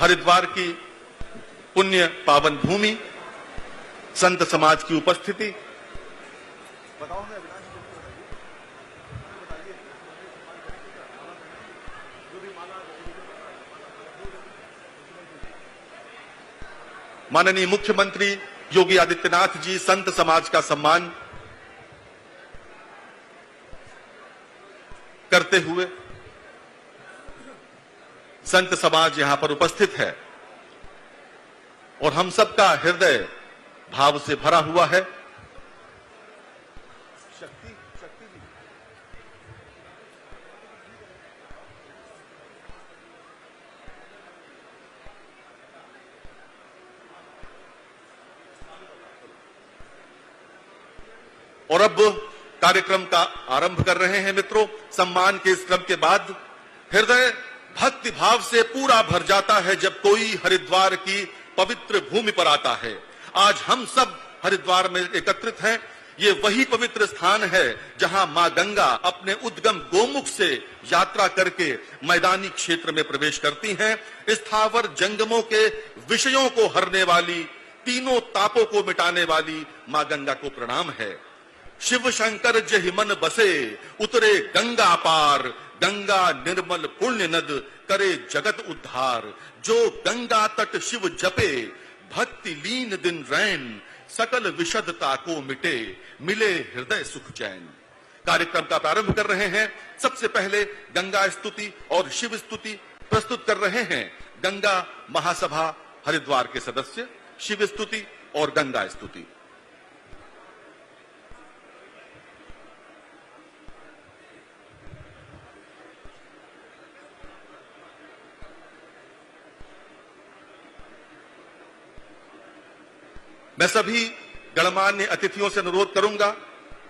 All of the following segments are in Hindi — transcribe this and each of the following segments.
हरिद्वार की पुण्य पावन भूमि, संत समाज की उपस्थिति, माननीय मुख्यमंत्री योगी आदित्यनाथ जी संत समाज का सम्मान करते हुए संत समाज यहां पर उपस्थित है और हम सबका हृदय भाव से भरा हुआ है। और अब कार्यक्रम का आरंभ कर रहे हैं मित्रों। सम्मान के इस क्रम के बाद हृदय भक्ति भाव से पूरा भर जाता है जब कोई हरिद्वार की पवित्र भूमि पर आता है। आज हम सब हरिद्वार में एकत्रित हैं। ये वही पवित्र स्थान है जहां मां गंगा अपने उद्गम गोमुख से यात्रा करके मैदानी क्षेत्र में प्रवेश करती हैं। स्थावर जंगमों के विषयों को हरने वाली, तीनों तापों को मिटाने वाली मां गंगा को प्रणाम है। शिव शंकर जहि मन बसे, उतरे गंगा पार, गंगा निर्मल पुण्य नद करे जगत उद्धार। जो गंगा तट शिव जपे, भक्ति लीन दिन रैन, सकल विशदता को मिटे, मिले हृदय सुख चैन। कार्यक्रम का प्रारंभ कर रहे हैं। सबसे पहले गंगा स्तुति और शिव स्तुति प्रस्तुत कर रहे हैं गंगा महासभा हरिद्वार के सदस्य। शिव स्तुति और गंगा स्तुति। मैं सभी गणमान्य अतिथियों से अनुरोध करूंगा,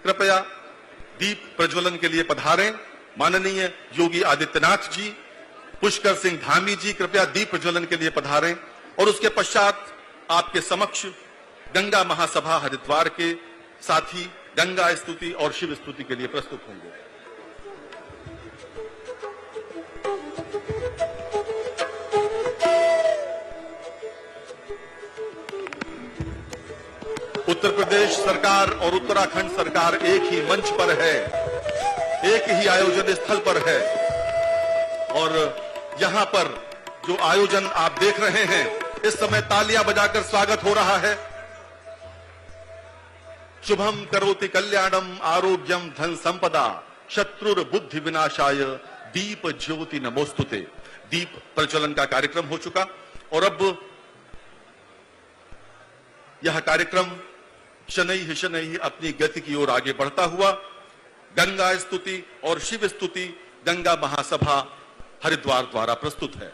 कृपया दीप प्रज्वलन के लिए पधारें। माननीय योगी आदित्यनाथ जी, पुष्कर सिंह धामी जी कृपया दीप प्रज्वलन के लिए पधारें और उसके पश्चात आपके समक्ष गंगा महासभा हरिद्वार के साथी गंगा स्तुति और शिव स्तुति के लिए प्रस्तुत होंगे। उत्तर प्रदेश सरकार और उत्तराखंड सरकार एक ही मंच पर है, एक ही आयोजन स्थल पर है और यहां पर जो आयोजन आप देख रहे हैं, इस समय तालियां बजाकर स्वागत हो रहा है। शुभम करोति कल्याणम आरोग्यम धन संपदा शत्रुर बुद्धि विनाशाय दीप ज्योति नमोस्तुते। दीप प्रज्वलन का कार्यक्रम हो चुका और अब यह कार्यक्रम शनैः शनैः अपनी गति की ओर आगे बढ़ता हुआ गंगा स्तुति और शिव स्तुति गंगा महासभा हरिद्वार द्वारा प्रस्तुत है।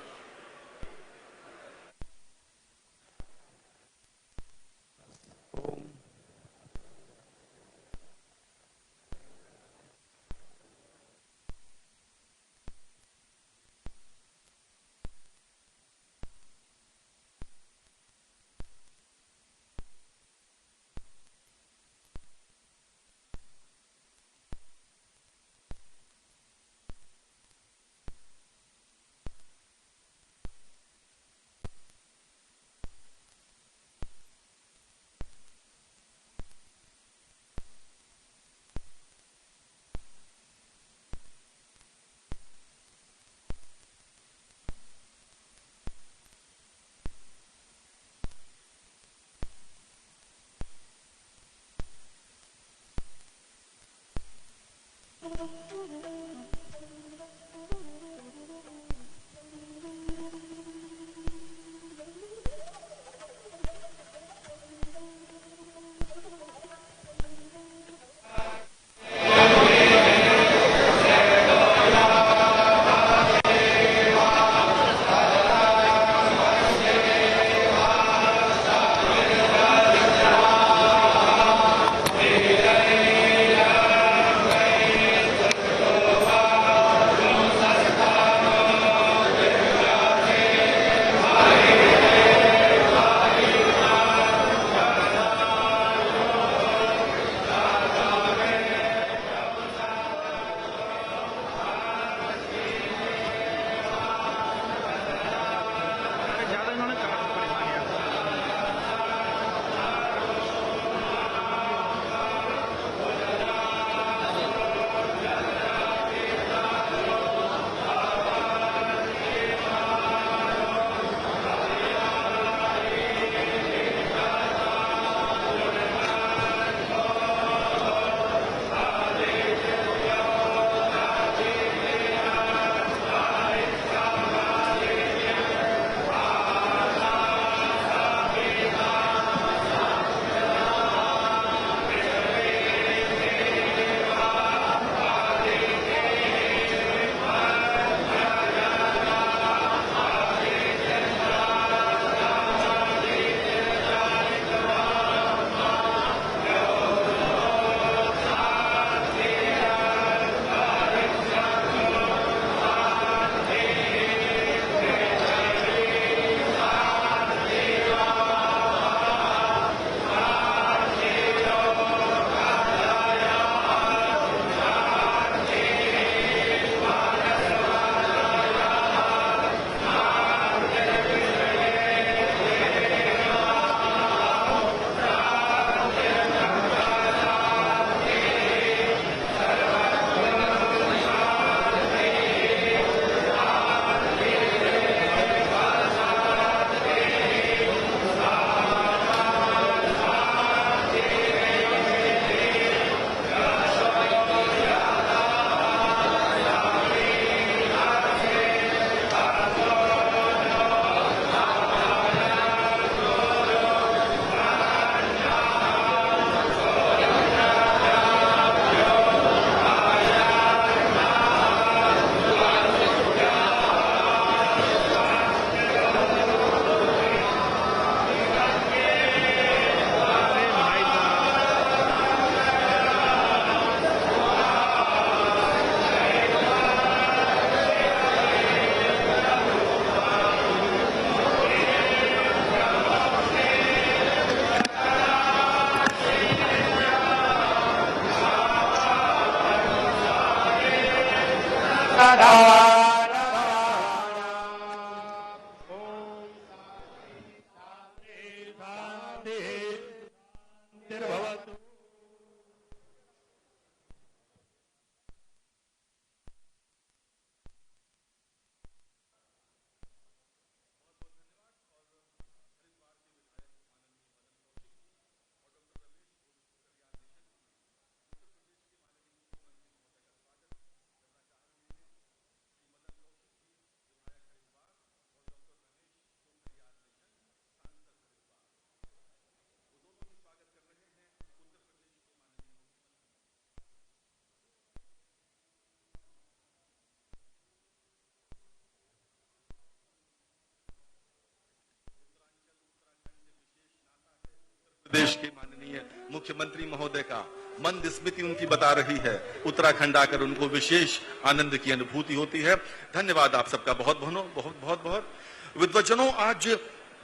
मुख्यमंत्री महोदय का मंद स्मृति उनकी बता रही है। उत्तराखंड आकर उनको विशेष आनंद की अनुभूति होती है। धन्यवाद आप सबका बहुत बहुत। विद्वजनों, आज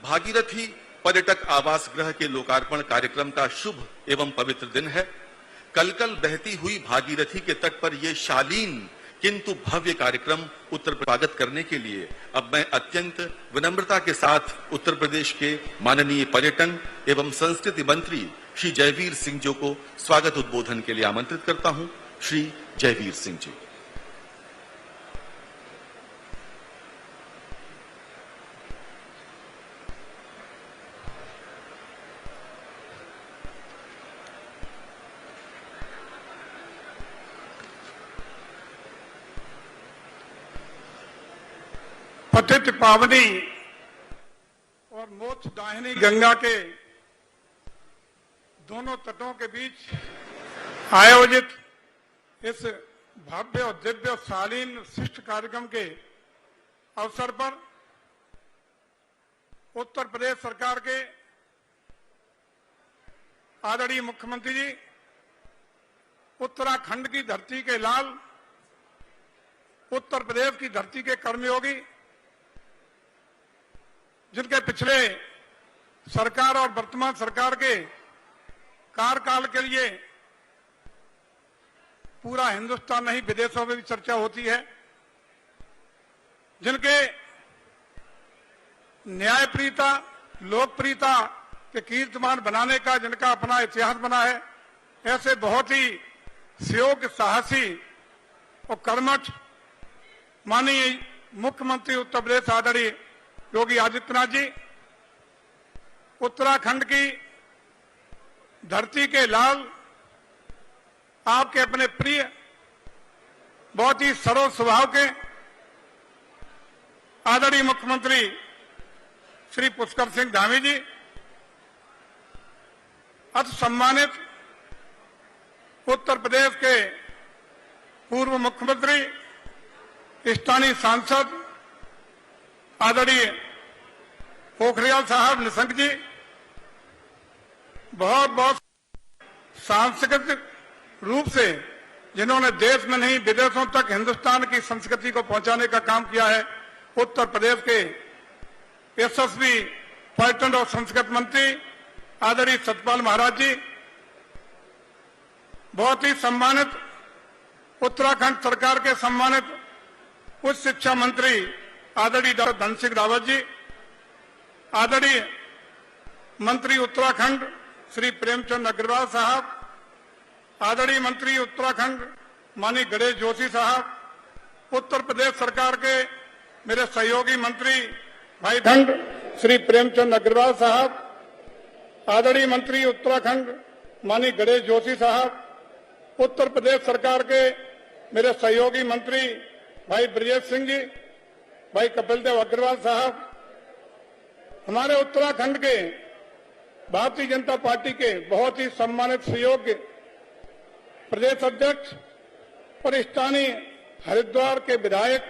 भागीरथी पर्यटक आवास गृह के लोकार्पण कार्यक्रम का शुभ एवं पवित्र दिन है। कल बहती हुई भागीरथी के तट पर यह शालीन किंतु भव्य कार्यक्रम उत्तर प्रदेश स्वागत करने के लिए अब मैं अत्यंत विनम्रता के साथ उत्तर प्रदेश के माननीय पर्यटन एवं संस्कृति मंत्री श्री जयवीर सिंह जी को स्वागत उद्बोधन के लिए आमंत्रित करता हूं। श्री जयवीर सिंह जी। पतित पावनी और मोक्ष दाहिनी गंगा के दोनों तटों के बीच आयोजित इस भव्य और दिव्य और शालीन शिष्ट कार्यक्रम के अवसर पर उत्तर प्रदेश सरकार के आदरणीय मुख्यमंत्री जी, उत्तराखंड की धरती के लाल, उत्तर प्रदेश की धरती के कर्मयोगी, जिनके पिछले सरकार और वर्तमान सरकार के कार्यकाल के लिए पूरा हिंदुस्तान नहीं विदेशों में भी चर्चा होती है, जिनके न्यायप्रियता, लोकप्रियता के कीर्तिमान बनाने का जिनका अपना इतिहास बना है, ऐसे बहुत ही सुयोग्य, साहसी और कर्मठ माननीय मुख्यमंत्री उत्तर प्रदेश आदरणीय योगी आदित्यनाथ जी, उत्तराखंड की धरती के लाल, आपके अपने प्रिय, बहुत ही सरल स्वभाव के आदरणीय मुख्यमंत्री श्री पुष्कर सिंह धामी जी, अति सम्मानित उत्तर प्रदेश के पूर्व मुख्यमंत्री, स्थानीय सांसद आदरणीय पोखरियाल साहब निशंक जी, बहुत सांस्कृतिक रूप से जिन्होंने देश में नहीं विदेशों तक हिंदुस्तान की संस्कृति को पहुंचाने का काम किया है, उत्तर प्रदेश के यशस्वी पर्यटन और संस्कृति मंत्री आदरणीय सतपाल महाराज जी, बहुत ही सम्मानित उत्तराखंड सरकार के सम्मानित उच्च शिक्षा मंत्री आदरणीय डॉक्टर धन सिंह रावत जी, आदरणीय मंत्री उत्तराखंड श्री प्रेमचंद अग्रवाल साहब, आदरणीय मंत्री उत्तराखंड माननीय गणेश जोशी साहब, उत्तर प्रदेश सरकार के मेरे सहयोगी मंत्री भाई खंड श्री प्रेमचंद अग्रवाल साहब, आदरणीय मंत्री उत्तराखंड माननीय गणेश जोशी साहब, उत्तर प्रदेश सरकार के मेरे सहयोगी मंत्री भाई ब्रजेश सिंह जी, भाई कपिल देव अग्रवाल साहब, हमारे उत्तराखंड के भारतीय जनता पार्टी के बहुत ही सम्मानित सुयोग्य प्रदेश अध्यक्ष और स्थानीय हरिद्वार के विधायक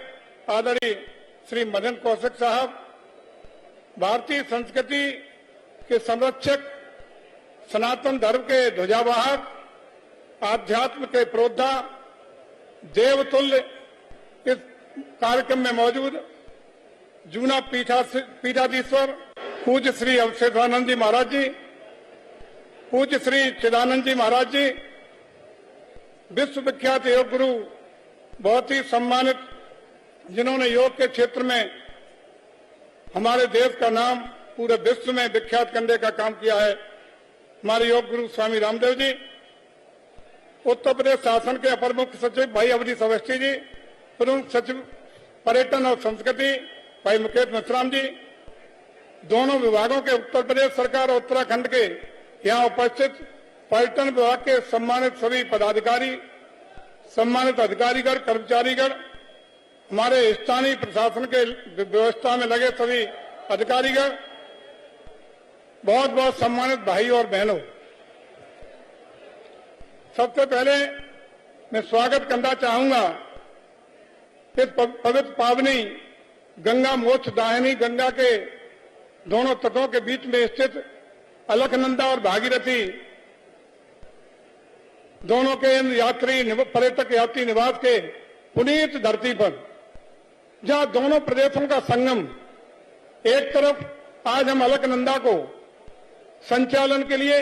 आदरणीय श्री मदन कौशिक साहब, भारतीय संस्कृति के संरक्षक, सनातन धर्म के ध्वजावाहक, आध्यात्म के प्रोद्धा, देवतुल्य इस कार्यक्रम में मौजूद जूना पीठाधीश्वर पूज्य श्री अवधेशानंद जी महाराज जी, पूज्य श्री चिदानंद जी महाराज जी, विश्वविख्यात योग गुरु, बहुत ही सम्मानित, जिन्होंने योग के क्षेत्र में हमारे देश का नाम पूरे विश्व में विख्यात करने का काम किया है, हमारे योग गुरु स्वामी रामदेव जी, उत्तर प्रदेश शासन के अपर मुख्य सचिव भाई अवधेश अवस्थी जी, प्रमुख सचिव पर्यटन और संस्कृति भाई मुकेश मिश्राम जी, दोनों विभागों के उत्तर प्रदेश सरकार और उत्तराखंड के यहाँ उपस्थित पर्यटन विभाग के सम्मानित सभी पदाधिकारी, सम्मानित अधिकारीगण, कर्मचारीगण, हमारे स्थानीय प्रशासन के व्यवस्था में लगे सभी अधिकारीगण, बहुत बहुत सम्मानित भाई और बहनों, सबसे पहले मैं स्वागत करना चाहूंगा इस पवित्र पावनी गंगा मोक्ष दाहिनी गंगा के दोनों तटों के बीच में स्थित अलकनंदा और भागीरथी दोनों के इन पर्यटक यात्री निवास के पुनीत धरती पर, जहां दोनों प्रदेशों का संगम, एक तरफ आज हम अलकनंदा को संचालन के लिए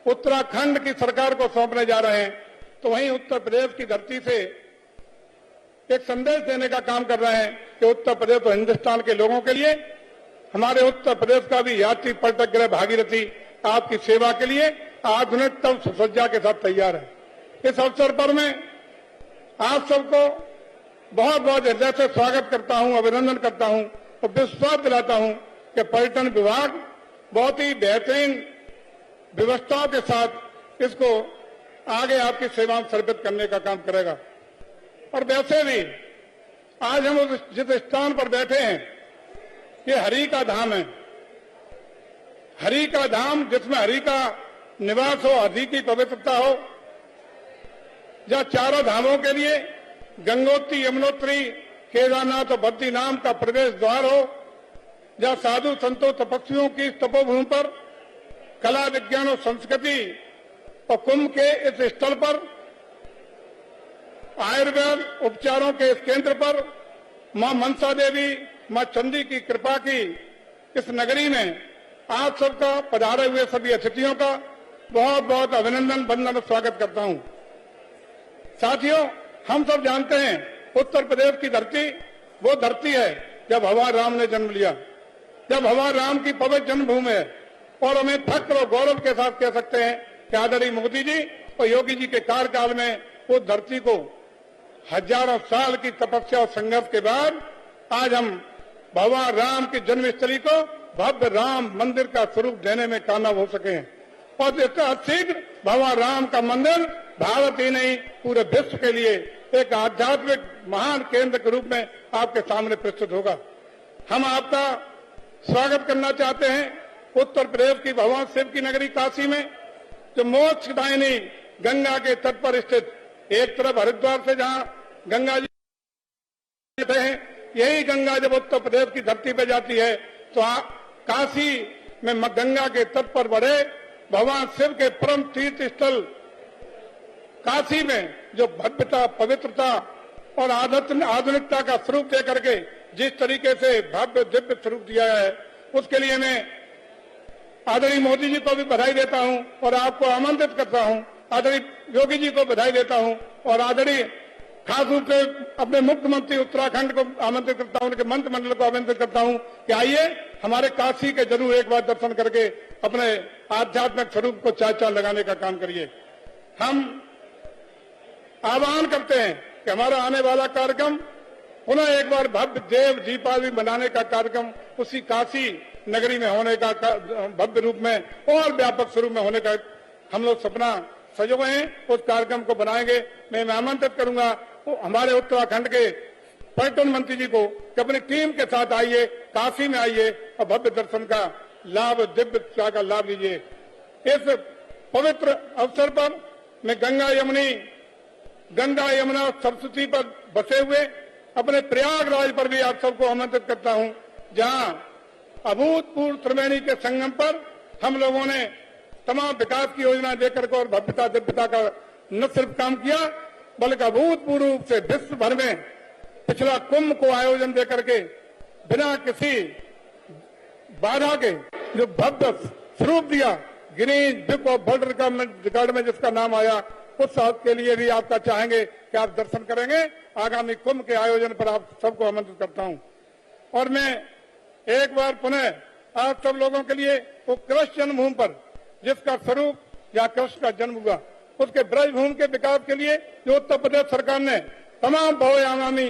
उत्तराखंड की सरकार को सौंपने जा रहे हैं, तो वहीं उत्तर प्रदेश की धरती से एक संदेश देने का काम कर रहे हैं कि उत्तर प्रदेश और हिंदुस्तान के लोगों के लिए, हमारे उत्तर प्रदेश का भी यात्री पर्यटक गृह भागीरथी आपकी सेवा के लिए आधुनिकतम सुसज्जा के साथ तैयार है। इस अवसर पर मैं आप सबको बहुत बहुत हृदय से स्वागत करता हूं, अभिनंदन करता हूं और विश्वास दिलाता हूं कि पर्यटन विभाग बहुत ही बेहतरीन व्यवस्थाओं के साथ इसको आगे आपकी सेवाओं समर्पित करने का काम करेगा। और वैसे भी आज हम जिस स्थान पर बैठे हैं, ये हरि का धाम है। हरि का धाम, जिसमें हरि का निवास हो, हरि की पवित्रता हो, जहां चारों धामों के लिए गंगोत्री, यमुनोत्री, केदारनाथ और बद्रीनाथ का प्रवेश द्वार हो, जहां साधु संतों तपस्वियों की तपोभूमि पर कला, विज्ञान और संस्कृति और कुंभ के इस स्थल पर, आयुर्वेद उपचारों के इस केंद्र पर, मां मनसा देवी, मां चंडी की कृपा की इस नगरी में आप सबका, पधारे हुए सभी अतिथियों का बहुत बहुत अभिनंदन, वंदन और स्वागत करता हूं। साथियों, हम सब जानते हैं उत्तर प्रदेश की धरती वो धरती है जब भगवान राम ने जन्म लिया, जब भगवान राम की पवित्र जन्मभूमि है। और हमें फक्र और गौरव के साथ कह सकते हैं कि आदरणीय मोदी जी और योगी जी के कार्यकाल में उस धरती को हजारों साल की तपस्या और संघर्ष के बाद आज हम भगवान राम की जन्मस्थली को भव्य राम मंदिर का स्वरूप देने में कामयाब हो सके हैं। और इसका शीघ्र भगवान राम का मंदिर भारत ही नहीं पूरे विश्व के लिए एक आध्यात्मिक महान केंद्र के रूप में आपके सामने प्रस्तुत होगा। हम आपका स्वागत करना चाहते हैं उत्तर प्रदेश की भगवान शिव की नगरी काशी में, जो मोक्षदायिनी गंगा के तट पर स्थित, एक तरफ हरिद्वार से जहां गंगा जी हैं, यही गंगा जब उत्तर प्रदेश की धरती पर जाती है तो काशी में गंगा के तट पर बढ़े भगवान शिव के परम तीर्थ स्थल काशी में जो भव्यता, पवित्रता और आधुनिकता का स्वरूप दे करके जिस तरीके से भव्य दिव्य स्वरूप दिया है, उसके लिए मैं आदरणीय मोदी जी को भी बधाई देता हूं और आपको आमंत्रित करता हूं। आदरणीय योगी जी को बधाई देता हूं और आदरणीय खास रूप से अपने मुख्यमंत्री उत्तराखंड को आमंत्रित करता हूं, उनके मंत्रिमंडल को आमंत्रित करता हूं कि आइए हमारे काशी के जरूर एक बार दर्शन करके अपने आध्यात्मिक स्वरूप को चार चांद लगाने का काम करिए। हम आह्वान करते हैं कि हमारा आने वाला कार्यक्रम पुनः एक बार भव्य देव दीपावली मनाने का कार्यक्रम उसी काशी नगरी में होने का, भव्य रूप में और व्यापक स्वरूप में होने का हम लोग सपना सजोए हैं। उस कार्यक्रम को बनाएंगे। मैं आमंत्रित करूंगा हमारे उत्तराखंड के पर्यटन मंत्री जी को कि अपनी टीम के साथ आइए, काशी में आइए और भव्य दर्शन का लाभ, दिव्यता का लाभ लीजिए। इस पवित्र अवसर पर मैं गंगा यमुना सरस्वती पर बसे हुए अपने प्रयागराज पर भी आप सबको आमंत्रित करता हूं, जहां अभूतपूर्व त्रिवेणी के संगम पर हम लोगों ने तमाम विकास की योजना देकर को और भव्यता दिव्यता का न सिर्फ काम किया, बल्कि अभूतपूर्व रूप से विश्व भर में पिछला कुंभ को आयोजन देकर के बिना किसी बाधा के जो भव्य स्वरूप दिया, Guinness book of world record में जिसका नाम आया, उस के लिए भी आपका चाहेंगे कि आप दर्शन करेंगे। आगामी कुंभ के आयोजन पर आप सबको आमंत्रित करता हूं। और मैं एक बार पुनः आप सब लोगों के लिए वो कृष्ण जन्मभूमि पर जिसका स्वरूप या कृष्ण का जन्म हुआ, उसके ब्रजभूमि के विकास के लिए जो उत्तर प्रदेश सरकार ने तमाम बहुआयामी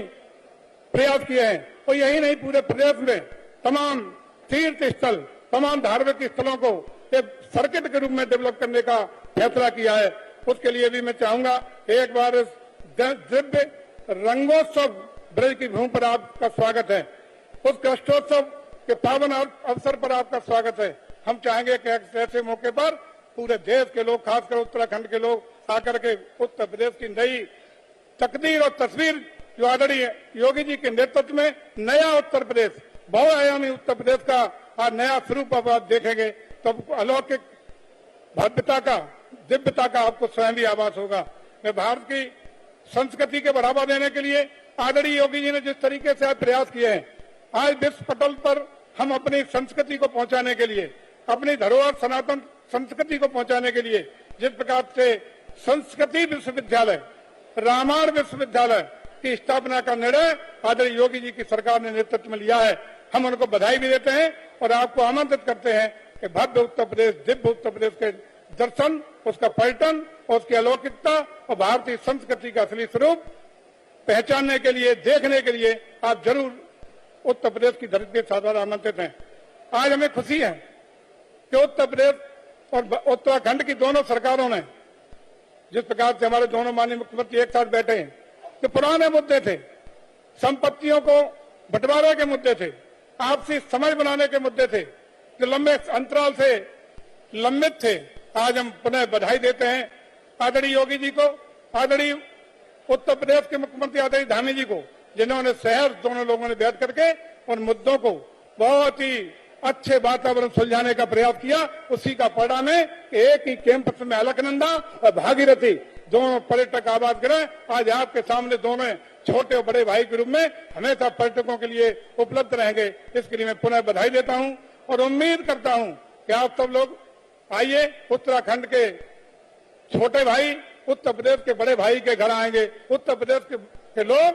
प्रयास किए हैं, और यही नहीं पूरे प्रदेश में तमाम तीर्थ स्थल, तमाम धार्मिक स्थलों को एक सर्किट के रूप में डेवलप करने का फैसला किया है। उसके लिए भी मैं चाहूंगा एक बार इस दिव्य रंगोत्सव ब्रज की भूमि पर आपका स्वागत है। उस कृष्णोत्सव के पावन अवसर पर आपका स्वागत है। हम चाहेंगे कि ऐसे मौके पर पूरे देश के लोग, खासकर उत्तराखंड के लोग आकर के उत्तर प्रदेश की नई तकदीर और तस्वीर जो आदरणीय योगी जी के नेतृत्व में नया उत्तर प्रदेश, बहुआयामी उत्तर प्रदेश का आज नया स्वरूप आप देखेंगे, तो अलौकिक भव्यता का दिव्यता का आपको स्वयं भी आभास होगा। मैं भारत की संस्कृति के बढ़ावा देने के लिए आदरणीय योगी जी ने जिस तरीके से आज प्रयास किए हैं, आज विश्व पटल पर हम अपनी संस्कृति को पहुंचाने के लिए, अपनी धरोहर सनातन संस्कृति को पहुंचाने के लिए जिस प्रकार से संस्कृति विश्वविद्यालय, रामायण विश्वविद्यालय की स्थापना का निर्णय आदरणीय योगी जी की सरकार ने नेतृत्व में लिया है, हम उनको बधाई भी देते हैं और आपको आमंत्रित करते हैं कि भव्य उत्तर प्रदेश, दिव्य उत्तर प्रदेश के दर्शन, उसका पर्यटन और उसकी अलौकिकता और भारतीय संस्कृति का असली स्वरूप पहचानने के लिए, देखने के लिए आप जरूर उत्तर प्रदेश की धरती के साथ आमंत्रित हैं। आज हमें खुशी है कि उत्तर प्रदेश और उत्तराखंड की दोनों सरकारों ने जिस प्रकार से हमारे दोनों माननीय मुख्यमंत्री एक साथ बैठे हैं, जो पुराने मुद्दे थे, संपत्तियों को बंटवारे के मुद्दे थे, आपसी समझ बनाने के मुद्दे थे, जो लंबे अंतराल से लंबित थे, आज हम पुनः बधाई देते हैं आदरणीय योगी जी को, आदरणीय उत्तर प्रदेश के मुख्यमंत्री आदरणीय धामी जी को, जिन्होंने शहर दोनों लोगों ने बैठ करके उन मुद्दों को बहुत ही अच्छे वातावरण सुलझाने का प्रयास किया। उसी का परिणाम है कि एक ही कैंपस में अलकनंदा और भागीरथी दोनों पर्यटक आवास गृह आज आपके सामने दोनों छोटे और बड़े भाई के रूप में हमेशा पर्यटकों के लिए उपलब्ध रहेंगे। इसके लिए मैं पुनः बधाई देता हूं और उम्मीद करता हूं कि आप सब लोग आइए, उत्तराखंड के छोटे भाई उत्तर प्रदेश के बड़े भाई के घर आएंगे, उत्तर प्रदेश के लोग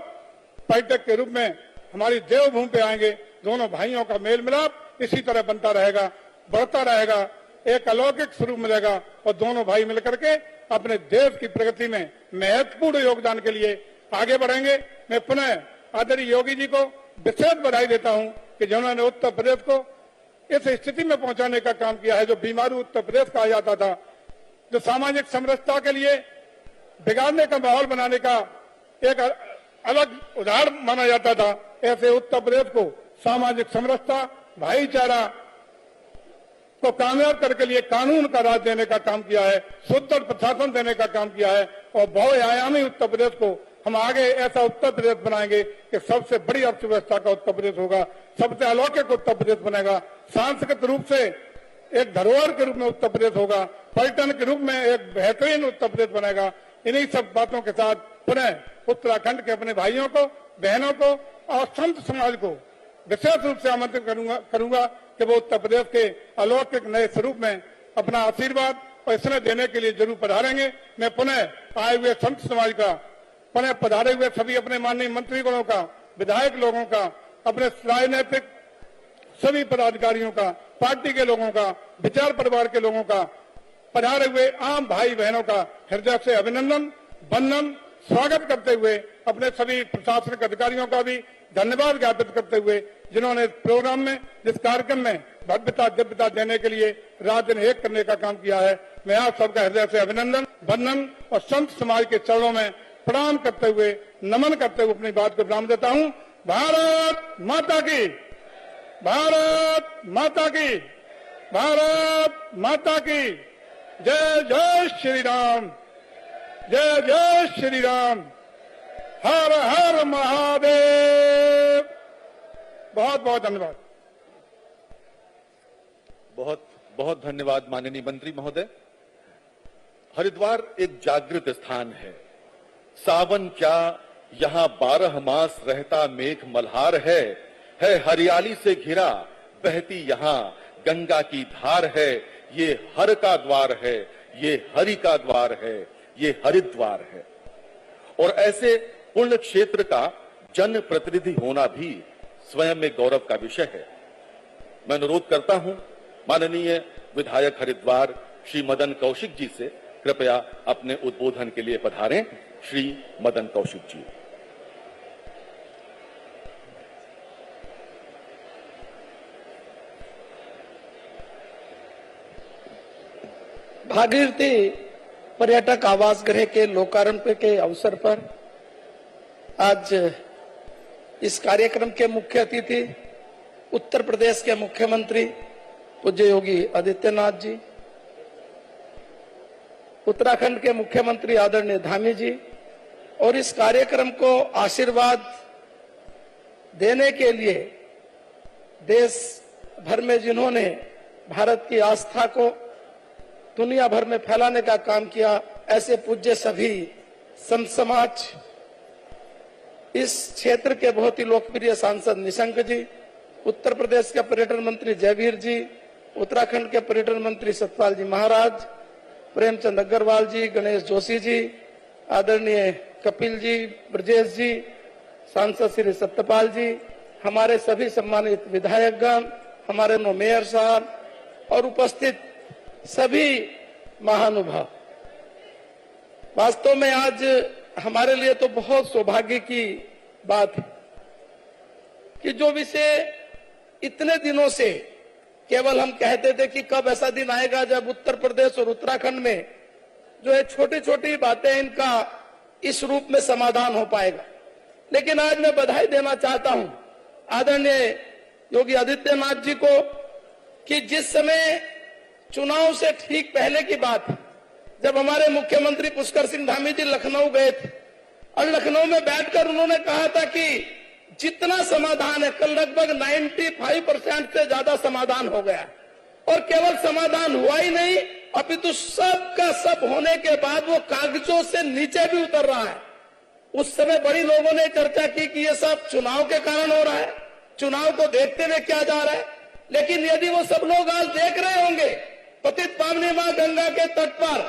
पर्यटक के रूप में हमारी देवभूमि पे आएंगे। दोनों भाइयों का मेल मिलाप इसी तरह बनता रहेगा, बढ़ता रहेगा, एक अलौकिक स्वरूप मिलेगा और दोनों भाई मिलकर के अपने देश की प्रगति में महत्वपूर्ण योगदान के लिए आगे बढ़ेंगे। मैं पुनः आदरणीय योगी जी को विशेष बधाई देता हूं कि जिन्होंने उत्तर प्रदेश को इस स्थिति में पहुंचाने का काम किया है, जो बीमारू उत्तर प्रदेश कहा जाता था, जो सामाजिक समरसता के लिए बिगाड़ने का माहौल बनाने का एक अलग उदाहरण माना जाता था, ऐसे उत्तर प्रदेश को सामाजिक समरसता, भाईचारा को कामयाब करके लिए कानून का राज देने का काम किया है, सुदृढ़ प्रशासन देने का काम किया है और बहुआयामी उत्तर प्रदेश को हम आगे ऐसा उत्तर प्रदेश बनाएंगे कि सबसे बड़ी अर्थव्यवस्था का उत्तर प्रदेश होगा, सबसे अलौकिक उत्तर प्रदेश बनेगा, सांस्कृतिक रूप से एक धरोहर के रूप में उत्तर प्रदेश होगा, पर्यटन के रूप में एक बेहतरीन उत्तर प्रदेश बनेगा। इन्हीं सब बातों के साथ पुनः उत्तराखंड के अपने भाइयों को, बहनों को और संत समाज को विशेष रूप से आमंत्रित करूंगा कि वो उत्तर प्रदेश के अलौकिक नए स्वरूप में अपना आशीर्वाद और स्नेह देने के लिए जरूर पधारेंगे। मैं पुनः आए हुए संत समाज का, पुनः पधारे हुए सभी अपने माननीय मंत्रीगणों का, विधायक लोगों का, अपने राजनीतिक सभी पदाधिकारियों का, पार्टी के लोगों का, विचार परिवार के लोगों का, पधारे हुए आम भाई बहनों का हृदय से अभिनंदन, वंदन, स्वागत करते हुए अपने सभी प्रशासनिक अधिकारियों का भी धन्यवाद ज्ञापित करते हुए जिन्होंने प्रोग्राम में, जिस कार्यक्रम में भव्यता दिव्यता देने के लिए रात दिन एक करने का काम किया है, मैं आप सबका हृदय से अभिनंदन, वंदन और संत समाज के चरणों में प्रणाम करते हुए, नमन करते हुए अपनी बात को विराम देता हूं। भारत माता की, भारत माता की, भारत माता की जय जय श्री राम, जय जय श्री राम, हर हर महादेव। बहुत बहुत धन्यवाद। बहुत बहुत धन्यवाद माननीय मंत्री महोदय। हरिद्वार एक जागृत स्थान है। सावन क्या यहाँ 12 मास रहता मेघ मल्हार है हरियाली से घिरा बहती यहाँ गंगा की धार है। ये हर का द्वार है, ये हरि का द्वार है, ये हरिद्वार है। और ऐसे पुण्य क्षेत्र का जन प्रतिनिधि होना भी स्वयं में गौरव का विषय है। मैं अनुरोध करता हूं माननीय विधायक हरिद्वार श्री मदन कौशिक जी से कृपया अपने उद्बोधन के लिए पधारें। श्री मदन कौशिक जी। भागीरथी पर्यटक आवास गृह के लोकार्पण के अवसर पर आज इस कार्यक्रम के मुख्य अतिथि उत्तर प्रदेश के मुख्यमंत्री पूज्य योगी आदित्यनाथ जी, उत्तराखंड के मुख्यमंत्री आदरणीय धामी जी और इस कार्यक्रम को आशीर्वाद देने के लिए देश भर में जिन्होंने भारत की आस्था को दुनिया भर में फैलाने का काम किया। ऐसे पूज्य सभी संत समाज, इस क्षेत्र के बहुत ही लोकप्रिय सांसद निशंक जी, उत्तर प्रदेश के पर्यटन मंत्री जयवीर जी, उत्तराखंड के पर्यटन मंत्री सतपाल जी महाराज, प्रेमचंद अग्रवाल जी, गणेश जोशी जी, आदरणीय कपिल जी, ब्रजेश जी, सांसद श्री सत्यपाल जी, हमारे सभी सम्मानित विधायकगण, हमारे मेयर साहब और उपस्थित सभी महानुभाव, वास्तव में आज हमारे लिए तो बहुत सौभाग्य की बात है कि जो विषय इतने दिनों से केवल हम कहते थे कि कब ऐसा दिन आएगा जब उत्तर प्रदेश और उत्तराखंड में जो है छोटी छोटी बातें इनका इस रूप में समाधान हो पाएगा। लेकिन आज मैं बधाई देना चाहता हूं आदरणीय योगी आदित्यनाथ जी को कि जिस समय चुनाव से ठीक पहले की बात है, जब हमारे मुख्यमंत्री पुष्कर सिंह धामी जी लखनऊ गए थे और लखनऊ में बैठकर उन्होंने कहा था कि जितना समाधान है, कल लगभग 95% से ज्यादा समाधान हो गया और केवल समाधान हुआ ही नहीं, अपितु सब का सब होने के बाद वो कागजों से नीचे भी उतर रहा है। उस समय बड़ी लोगों ने चर्चा की कि ये सब चुनाव के कारण हो रहा है, चुनाव को देखते हुए क्या जा रहा है। लेकिन यदि वो सब लोग आज देख रहे होंगे पतित पावनी मां गंगा के तट पर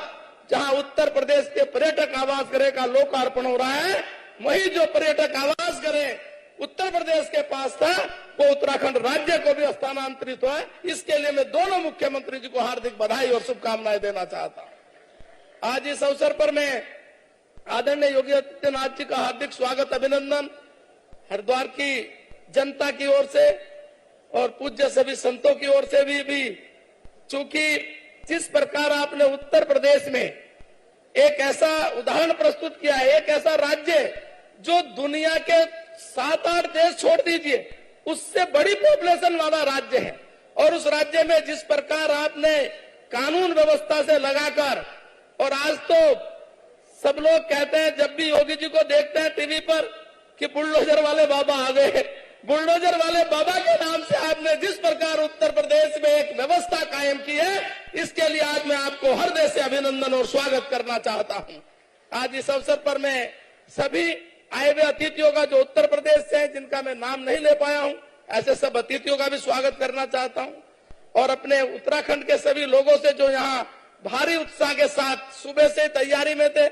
जहां उत्तर प्रदेश के पर्यटक आवास गृह का लोकार्पण हो रहा है, वही जो पर्यटक आवास गृह उत्तर प्रदेश के पास था वो उत्तराखंड राज्य को भी हस्तांतरित हुआ है। इसके लिए मैं दोनों मुख्यमंत्री जी को हार्दिक बधाई और शुभकामनाएं देना चाहता हूं। आज इस अवसर पर मैं आदरणीय योगी आदित्यनाथ जी का हार्दिक स्वागत अभिनंदन हरिद्वार की जनता की ओर से और पूज्य सभी संतों की ओर से भी चूंकि जिस प्रकार आपने उत्तर प्रदेश में एक ऐसा उदाहरण प्रस्तुत किया है, एक ऐसा राज्य जो दुनिया के 7-8 देश छोड़ दीजिए उससे बड़ी पॉपुलेशन वाला राज्य है, और उस राज्य में जिस प्रकार आपने कानून व्यवस्था से लगाकर, और आज तो सब लोग कहते हैं जब भी योगी जी को देखते हैं टीवी पर कि बुलडोजर वाले बाबा आ गए, बुलडोजर वाले बाबा के नाम से आपने जिस प्रकार उत्तर प्रदेश में एक व्यवस्था कायम की है, इसके लिए आज मैं आपको हृदय से अभिनंदन और स्वागत करना चाहता हूं। आज इस अवसर पर मैं सभी आए हुए अतिथियों का जो उत्तर प्रदेश से हैं, जिनका मैं नाम नहीं ले पाया हूं, ऐसे सब अतिथियों का भी स्वागत करना चाहता हूं और अपने उत्तराखंड के सभी लोगों से जो यहाँ भारी उत्साह के साथ सुबह से तैयारी में थे।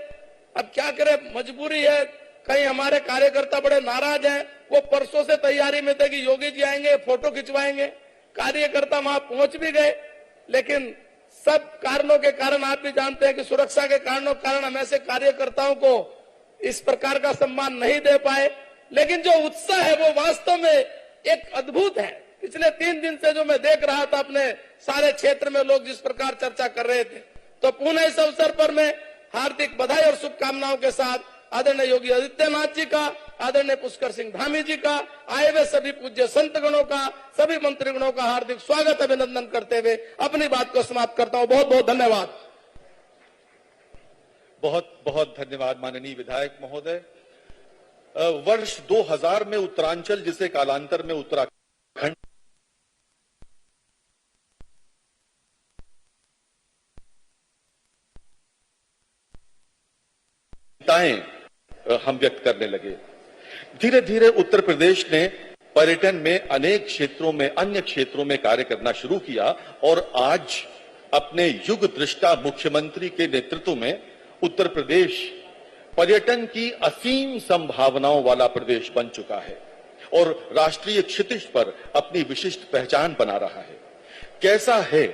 अब क्या करें, मजबूरी है, कहीं हमारे कार्यकर्ता बड़े नाराज हैं, वो परसों से तैयारी में थे कि योगी जी आएंगे, फोटो खिंचवाएंगे, कार्यकर्ता वहां पहुंच भी गए, लेकिन सब कारणों के कारण, आप भी जानते हैं कि सुरक्षा के कारणों के कारण हम ऐसे कार्यकर्ताओं को इस प्रकार का सम्मान नहीं दे पाए। लेकिन जो उत्साह है वो वास्तव में एक अद्भुत है। पिछले 3 दिन से जो मैं देख रहा था अपने सारे क्षेत्र में लोग जिस प्रकार चर्चा कर रहे थे, तो पुनः इस अवसर पर मैं हार्दिक बधाई और शुभकामनाओं के साथ आदरणीय योगी आदित्यनाथ जी का, आदरणीय पुष्कर सिंह धामी जी का, आए हुए सभी पूज्य संतगणों का, सभी मंत्रीगणों का हार्दिक स्वागत अभिनंदन करते हुए अपनी बात को समाप्त करता हूं। बहुत बहुत धन्यवाद। बहुत बहुत धन्यवाद माननीय विधायक महोदय। वर्ष 2000 में उत्तरांचल, जिसे कालांतर में उत्तराखंड हम व्यक्त करने लगे, धीरे धीरे उत्तर प्रदेश ने पर्यटन में अनेक क्षेत्रों में, अन्य क्षेत्रों में कार्य करना शुरू किया और आज अपने युग दृष्टा मुख्यमंत्री के नेतृत्व में उत्तर प्रदेश पर्यटन की असीम संभावनाओं वाला प्रदेश बन चुका है और राष्ट्रीय क्षितिज पर अपनी विशिष्ट पहचान बना रहा है। कैसा है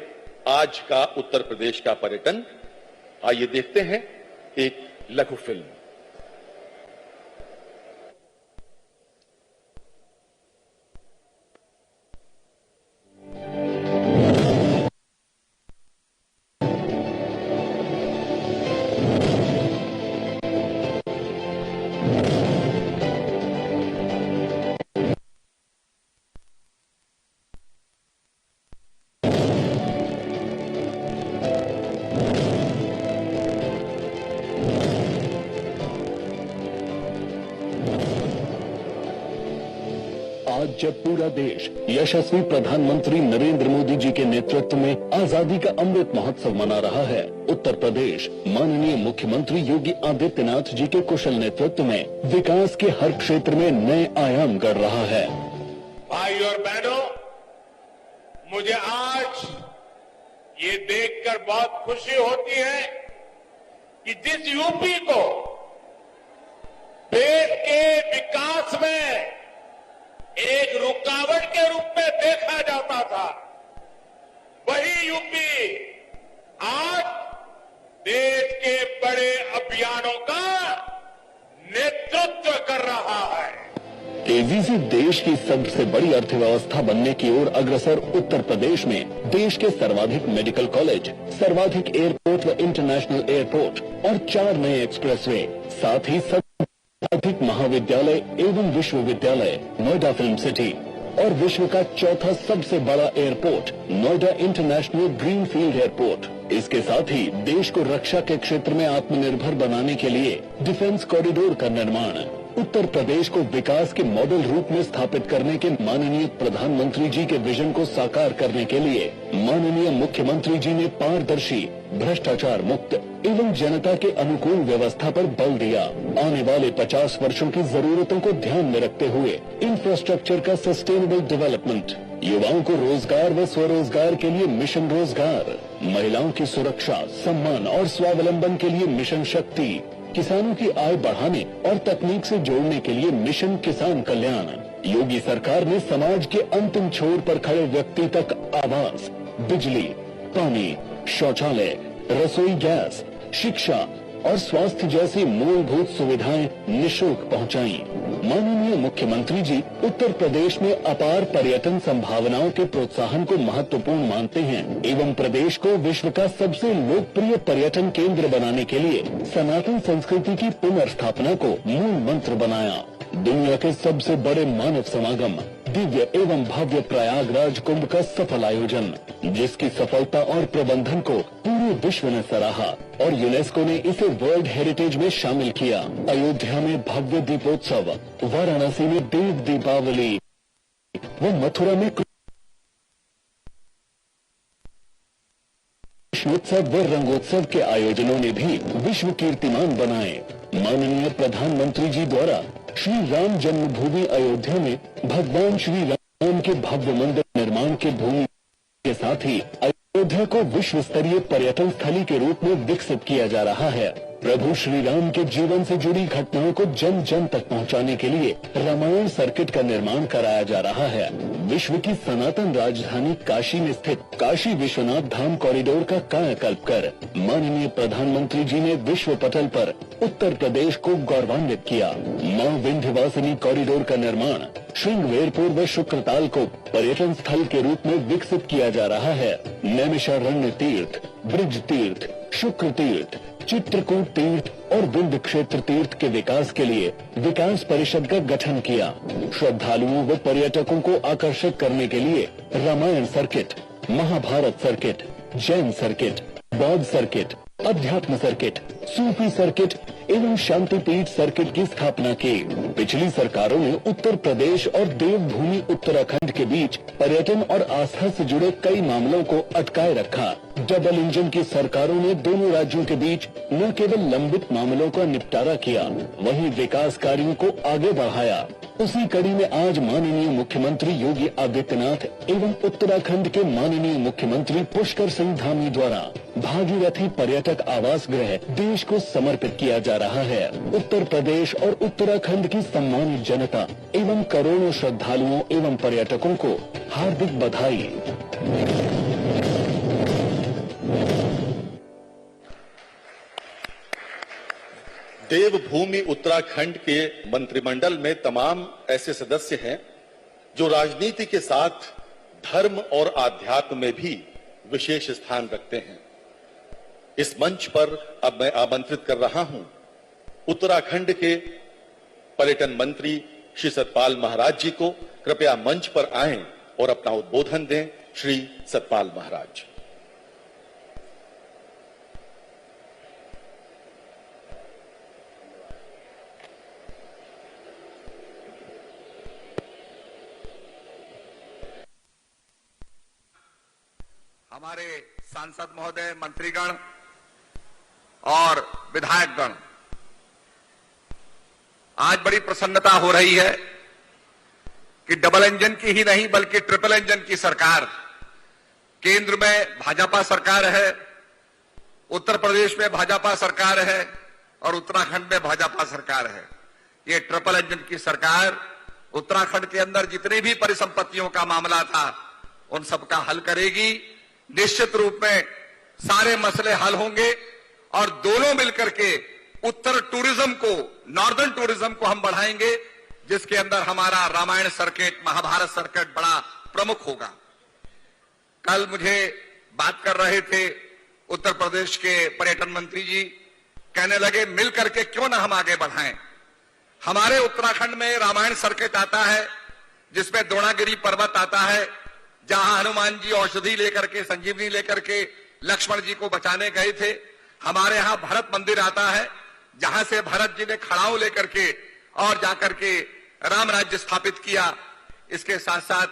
आज का उत्तर प्रदेश का पर्यटन, आइए देखते हैं एक लघु फिल्म। आज जब पूरा देश यशस्वी प्रधानमंत्री नरेंद्र मोदी जी के नेतृत्व में आजादी का अमृत महोत्सव मना रहा है, उत्तर प्रदेश माननीय मुख्यमंत्री योगी आदित्यनाथ जी के कुशल नेतृत्व में विकास के हर क्षेत्र में नए आयाम गढ़ रहा है। भाई और बहनों, मुझे आज ये देखकर बहुत खुशी होती है कि जिस यूपी को देश के विकास में एक रुकावट के रूप में देखा जाता था, वही यूपी आज देश के बड़े अभियानों का नेतृत्व कर रहा है। तेजी से देश की सबसे बड़ी अर्थव्यवस्था बनने की ओर अग्रसर उत्तर प्रदेश में देश के सर्वाधिक मेडिकल कॉलेज, सर्वाधिक एयरपोर्ट व इंटरनेशनल एयरपोर्ट और 4 नए एक्सप्रेसवे, साथ ही सर्वाधिक महाविद्यालय एवं विश्वविद्यालय, नोएडा फिल्म सिटी और विश्व का चौथा सबसे बड़ा airport Noida international greenfield airport. इसके साथ ही देश को रक्षा के क्षेत्र में आत्मनिर्भर बनाने के लिए डिफेंस कॉरिडोर का निर्माण, उत्तर प्रदेश को विकास के मॉडल रूप में स्थापित करने के माननीय प्रधानमंत्री जी के विजन को साकार करने के लिए माननीय मुख्यमंत्री जी ने पारदर्शी, भ्रष्टाचार मुक्त एवं जनता के अनुकूल व्यवस्था पर बल दिया। आने वाले 50 वर्षों की जरूरतों को ध्यान में रखते हुए इंफ्रास्ट्रक्चर का सस्टेनेबल डेवलपमेंट, युवाओं को रोजगार व स्वरोजगार के लिए मिशन रोजगार, महिलाओं की सुरक्षा, सम्मान और स्वावलंबन के लिए मिशन शक्ति, किसानों की आय बढ़ाने और तकनीक से जोड़ने के लिए मिशन किसान कल्याण। योगी सरकार ने समाज के अंतिम छोर पर खड़े व्यक्ति तक आवास, बिजली, पानी, शौचालय, रसोई गैस, शिक्षा और स्वास्थ्य जैसी मूलभूत सुविधाएं निःशुल्क पहुंचाई। माननीय मुख्यमंत्री जी उत्तर प्रदेश में अपार पर्यटन संभावनाओं के प्रोत्साहन को महत्वपूर्ण मानते हैं एवं प्रदेश को विश्व का सबसे लोकप्रिय पर्यटन केंद्र बनाने के लिए सनातन संस्कृति की पुनर्स्थापना को मूल मंत्र बनाया। दुनिया के सबसे बड़े मानव समागम दिव्य एवं भव्य प्रयागराज कुंभ का सफल आयोजन, जिसकी सफलता और प्रबंधन को पूरे विश्व ने सराहा और यूनेस्को ने इसे वर्ल्ड हेरिटेज में शामिल किया। अयोध्या में भव्य दीपोत्सव, वाराणसी में देव दीपावली व मथुरा में कृष्णोत्सव व रंगोत्सव के आयोजनों ने भी विश्व कीर्तिमान बनाए। माननीय प्रधानमंत्री जी द्वारा श्री राम जन्मभूमि अयोध्या में भगवान श्री राम के भव्य मंदिर निर्माण के भूमि के साथ ही अयोध्या को विश्व स्तरीय पर्यटन स्थली के रूप में विकसित किया जा रहा है। प्रभु श्री राम के जीवन से जुड़ी घटनाओं को जन जन तक पहुंचाने के लिए रामायण सर्किट का निर्माण कराया जा रहा है। विश्व की सनातन राजधानी काशी में स्थित काशी विश्वनाथ धाम कॉरिडोर का कायाकल्प कर माननीय प्रधानमंत्री जी ने विश्व पटल पर उत्तर प्रदेश को गौरवान्वित किया। मां विंध्यवासिनी कॉरिडोर का निर्माण श्रृंगवेरपुर व शुक्रताल को पर्यटन स्थल के रूप में विकसित किया जा रहा है। नैमिषारण्य तीर्थ, ब्रिज तीर्थ, शुक्र तीर्थ, चित्रकूट तीर्थ और विंध्य क्षेत्र तीर्थ के विकास के लिए विकास परिषद का गठन किया। श्रद्धालुओं व पर्यटकों को आकर्षित करने के लिए Ramayana circuit, Mahabharata circuit, Jain circuit, Bauddh circuit, अध्यात्म सर्किट, सूफी सर्किट एवं शांतिपीठ सर्किट की स्थापना की। पिछली सरकारों ने उत्तर प्रदेश और देवभूमि उत्तराखंड के बीच पर्यटन और आस्था से जुड़े कई मामलों को अटकाए रखा। डबल इंजन की सरकारों ने दोनों राज्यों के बीच न केवल लंबित मामलों का निपटारा किया, वहीं विकास कार्यों को आगे बढ़ाया। उसी कड़ी में आज माननीय मुख्यमंत्री योगी आदित्यनाथ एवं उत्तराखंड के माननीय मुख्यमंत्री पुष्कर सिंह धामी द्वारा भागीरथी पर्यटक आवास गृह देश को समर्पित किया जा रहा है। उत्तर प्रदेश और उत्तराखंड की सम्मानित जनता एवं करोड़ों श्रद्धालुओं एवं पर्यटकों को हार्दिक बधाई। देवभूमि उत्तराखंड के मंत्रिमंडल में तमाम ऐसे सदस्य हैं जो राजनीति के साथ धर्म और आध्यात्म में भी विशेष स्थान रखते हैं। इस मंच पर अब मैं आमंत्रित कर रहा हूं उत्तराखंड के पर्यटन मंत्री श्री सतपाल महाराज जी को। कृपया मंच पर आएं और अपना उद्बोधन दें। श्री सतपाल महाराज। हमारे सांसद महोदय, मंत्रीगण और विधायकगण, आज बड़ी प्रसन्नता हो रही है कि डबल इंजन की ही नहीं बल्कि ट्रिपल इंजन की सरकार, केंद्र में भाजपा सरकार है, उत्तर प्रदेश में भाजपा सरकार है और उत्तराखंड में भाजपा सरकार है। ये ट्रिपल इंजन की सरकार उत्तराखंड के अंदर जितनी भी परिसंपत्तियों का मामला था उन सबका हल करेगी। निश्चित रूप में सारे मसले हल होंगे और दोनों मिलकर के उत्तर टूरिज्म को, नॉर्दर्न टूरिज्म को हम बढ़ाएंगे, जिसके अंदर हमारा रामायण सर्किट, महाभारत सर्किट बड़ा प्रमुख होगा। कल मुझे बात कर रहे थे उत्तर प्रदेश के पर्यटन मंत्री जी, कहने लगे मिल करके क्यों ना हम आगे बढ़ाएं। हमारे उत्तराखंड में रामायण सर्किट आता है, जिसमें द्रोणागिरी पर्वत आता है, जहां हनुमान जी औषधि लेकर के, संजीवनी लेकर के लक्ष्मण जी को बचाने गए थे। हमारे यहां भरत मंदिर आता है, जहां से भरत जी ने खड़ाऊ लेकर के और जाकर के राम राज्य स्थापित किया। इसके साथ साथ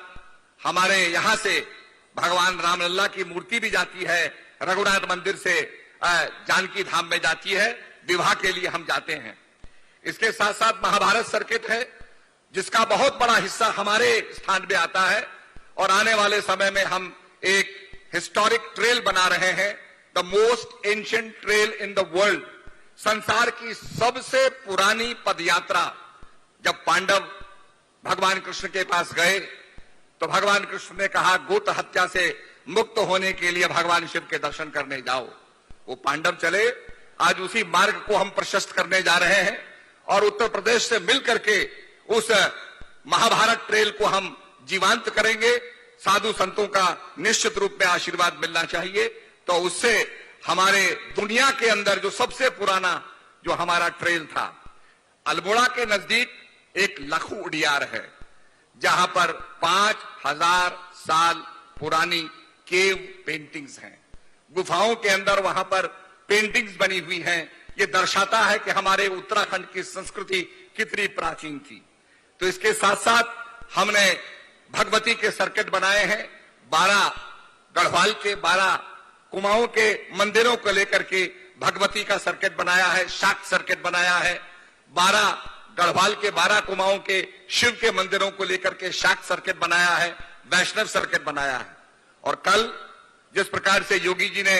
हमारे यहां से भगवान रामलल्ला की मूर्ति भी जाती है, रघुनाथ मंदिर से जानकी धाम में जाती है, विवाह के लिए हम जाते हैं। इसके साथ साथ महाभारत सर्किट है, जिसका बहुत बड़ा हिस्सा हमारे स्थान में आता है और आने वाले समय में हम एक हिस्टोरिक ट्रेल बना रहे हैं, the most ancient trail in the world. संसार की सबसे पुरानी पदयात्रा। जब पांडव भगवान कृष्ण के पास गए तो भगवान कृष्ण ने कहा, गोत हत्या से मुक्त होने के लिए भगवान शिव के दर्शन करने जाओ। वो पांडव चले। आज उसी मार्ग को हम प्रशस्त करने जा रहे हैं और उत्तर प्रदेश से मिलकर के उस महाभारत ट्रेल को हम जीवांत करेंगे। साधु संतों का निश्चित रूप में आशीर्वाद मिलना चाहिए, तो उससे हमारे दुनिया के अंदर जो सबसे पुराना जो हमारा ट्रेल था, अल्मोड़ा के नजदीक एक लखू उडियार है, जहां पर 5000 साल पुरानी केव पेंटिंग्स हैं। गुफाओं के अंदर वहां पर पेंटिंग्स बनी हुई हैं। ये दर्शाता है कि हमारे उत्तराखंड की संस्कृति कितनी प्राचीन थी। तो इसके साथ साथ हमने भगवती के सर्किट बनाए हैं। 12 गढ़वाल के 12 कुमाऊं के मंदिरों को लेकर के भगवती का सर्किट बनाया है, शाक्त सर्किट बनाया है। 12 गढ़वाल के 12 कुमाऊं के शिव के मंदिरों को लेकर के शाक्त सर्किट बनाया है, वैष्णव सर्किट बनाया है। और कल जिस प्रकार से योगी जी ने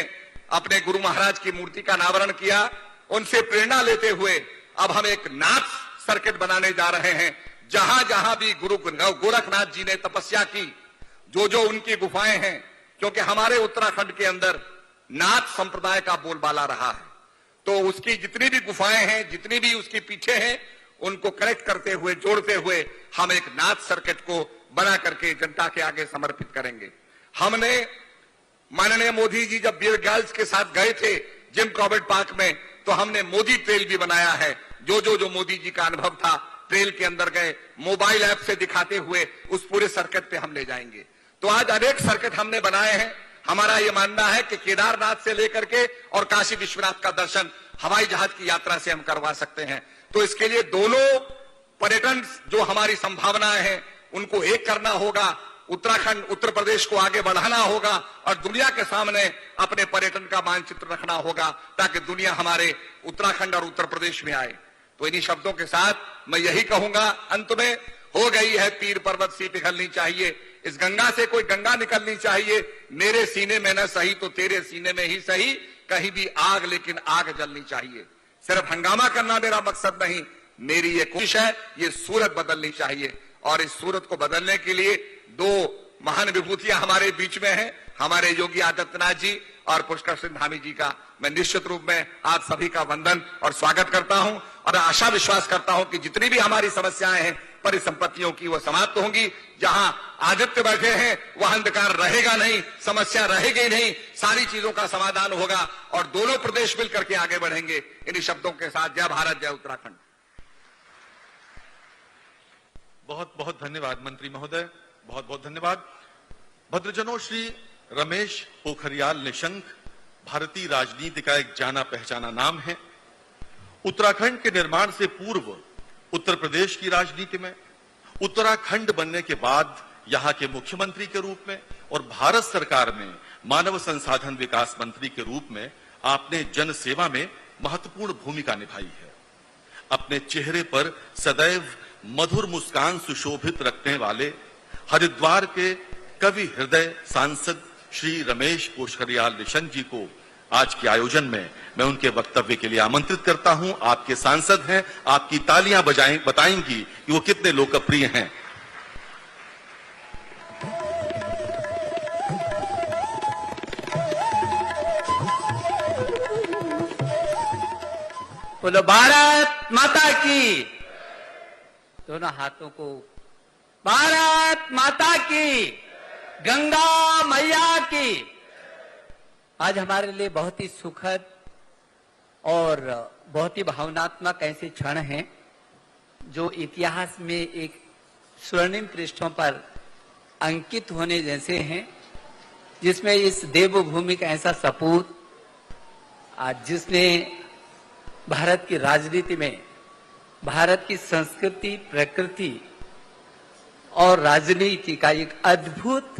अपने गुरु महाराज की मूर्ति का अनावरण किया, उनसे प्रेरणा लेते हुए अब हम एक नाथ सर्किट बनाने जा रहे हैं। जहां जहां भी गुरु गोरखनाथ जी ने तपस्या की, जो जो उनकी गुफाएं हैं, क्योंकि हमारे उत्तराखंड के अंदर नाथ संप्रदाय का बोलबाला रहा है, तो उसकी जितनी भी गुफाएं हैं, जितनी भी उसकी पीछे हैं, उनको कनेक्ट करते हुए, जोड़ते हुए हम एक नाथ सर्किट को बना करके जनता के आगे समर्पित करेंगे। हमने माननीय मोदी जी जब बियर ग्रिल्स के साथ गए थे जिम कॉर्बेट पार्क में, तो हमने मोदी ट्रेल भी बनाया है। जो मोदी जी का अनुभव था, ट्रेल के अंदर गए, मोबाइल ऐप से दिखाते हुए उस पूरे सर्किट पे हम ले जाएंगे। तो आज अनेक सर्किट हमने बनाए हैं। हमारा यह मानना है कि केदारनाथ से लेकर के और काशी विश्वनाथ का दर्शन हवाई जहाज की यात्रा से हम करवा सकते हैं। तो इसके लिए दोनों पर्यटन जो हमारी संभावनाएं हैं उनको एक करना होगा। उत्तराखंड, उत्तर प्रदेश को आगे बढ़ाना होगा और दुनिया के सामने अपने पर्यटन का मानचित्र रखना होगा, ताकि दुनिया हमारे उत्तराखंड और उत्तर प्रदेश में आए। तो इन्हीं शब्दों के साथ मैं यही कहूंगा, अंत में, हो गई है पीर पर्वत सी पिघलनी चाहिए, इस गंगा से कोई गंगा निकलनी चाहिए। मेरे सीने में न सही तो तेरे सीने में ही सही, कहीं भी आग लेकिन आग जलनी चाहिए। सिर्फ हंगामा करना मेरा मकसद नहीं, मेरी ये कोशिश है, ये सूरत बदलनी चाहिए। और इस सूरत को बदलने के लिए 2 महान विभूतियां हमारे बीच में हैं, हमारे योगी आदित्यनाथ जी और पुष्कर सिंह धामी जी का मैं निश्चित रूप में आप सभी का वंदन और स्वागत करता हूं और आशा विश्वास करता हूं कि जितनी भी हमारी समस्याएं हैं परिसंपत्तियों की, वो समाप्त होंगी। जहां आदित्य बैठे हैं वहां अंधकार रहेगा नहीं, समस्या रहेगी नहीं, सारी चीजों का समाधान होगा और दोनों प्रदेश मिलकर के आगे बढ़ेंगे। इन्हीं शब्दों के साथ जय भारत, जय उत्तराखंड। बहुत बहुत धन्यवाद मंत्री महोदय, बहुत बहुत धन्यवाद। भद्रजनों, श्री रमेश पोखरियाल निशंक भारतीय राजनीति का एक जाना पहचाना नाम है। उत्तराखंड के निर्माण से पूर्व उत्तर प्रदेश की राजनीति में, उत्तराखंड बनने के बाद यहां के मुख्यमंत्री के रूप में और भारत सरकार में मानव संसाधन विकास मंत्री के रूप में आपने जन सेवा में महत्वपूर्ण भूमिका निभाई है। अपने चेहरे पर सदैव मधुर मुस्कान सुशोभित रखने वाले हरिद्वार के कवि हृदय सांसद श्री रमेश पोखरियाल निशंक जी को आज के आयोजन में मैं उनके वक्तव्य के लिए आमंत्रित करता हूं। आपके सांसद हैं, आपकी तालियां बताएंगी कि वो कितने लोकप्रिय हैं। बोलो भारत माता की, दोनों हाथों को, भारत माता की, गंगा मैया की। आज हमारे लिए बहुत ही सुखद और बहुत ही भावनात्मक ऐसे क्षण हैं जो इतिहास में एक स्वर्णिम पृष्ठों पर अंकित होने जैसे हैं, जिसमें इस देवभूमि का ऐसा सपूत आज जिसने भारत की राजनीति में भारत की संस्कृति, प्रकृति और राजनीति का एक अद्भुत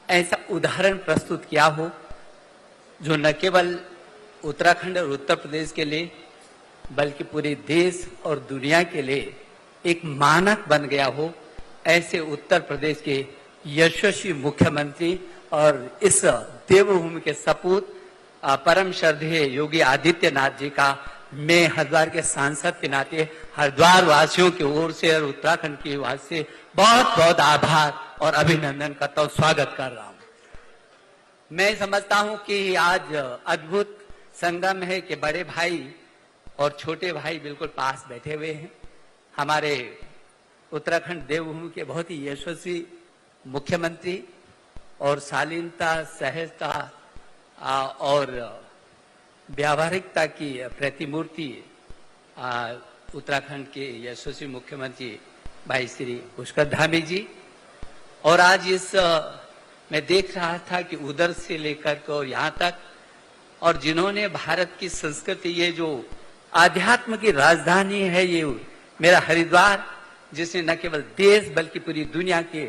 ऐसा उदाहरण प्रस्तुत किया हो, जो न केवल उत्तराखंड और उत्तर प्रदेश के लिए बल्कि पूरे देश और दुनिया के लिए एक मानक बन गया हो, ऐसे उत्तर प्रदेश के यशस्वी मुख्यमंत्री और इस देवभूमि के सपूत परम श्रद्धेय योगी आदित्यनाथ जी का मैं हरिद्वार के सांसद के नाते हरिद्वार वासियों की ओर से और उत्तराखंड की ओर से बहुत बहुत आभार और अभिनंदन करता हूं, स्वागत कर रहा हूं। मैं समझता हूं कि आज अद्भुत संगम है कि बड़े भाई और छोटे भाई बिल्कुल पास बैठे हुए हैं। हमारे उत्तराखंड देवभूमि के बहुत ही यशस्वी मुख्यमंत्री और शालीनता, सहजता और व्यावहारिकता की प्रतिमूर्ति उत्तराखंड के यशस्वी मुख्यमंत्री भाई श्री पुष्कर धामी जी। और आज इस मैं देख रहा था कि उधर से लेकर के और यहाँ तक, और जिन्होंने भारत की संस्कृति, ये जो आध्यात्म की राजधानी है ये मेरा हरिद्वार, जिसने न केवल देश बल्कि पूरी दुनिया के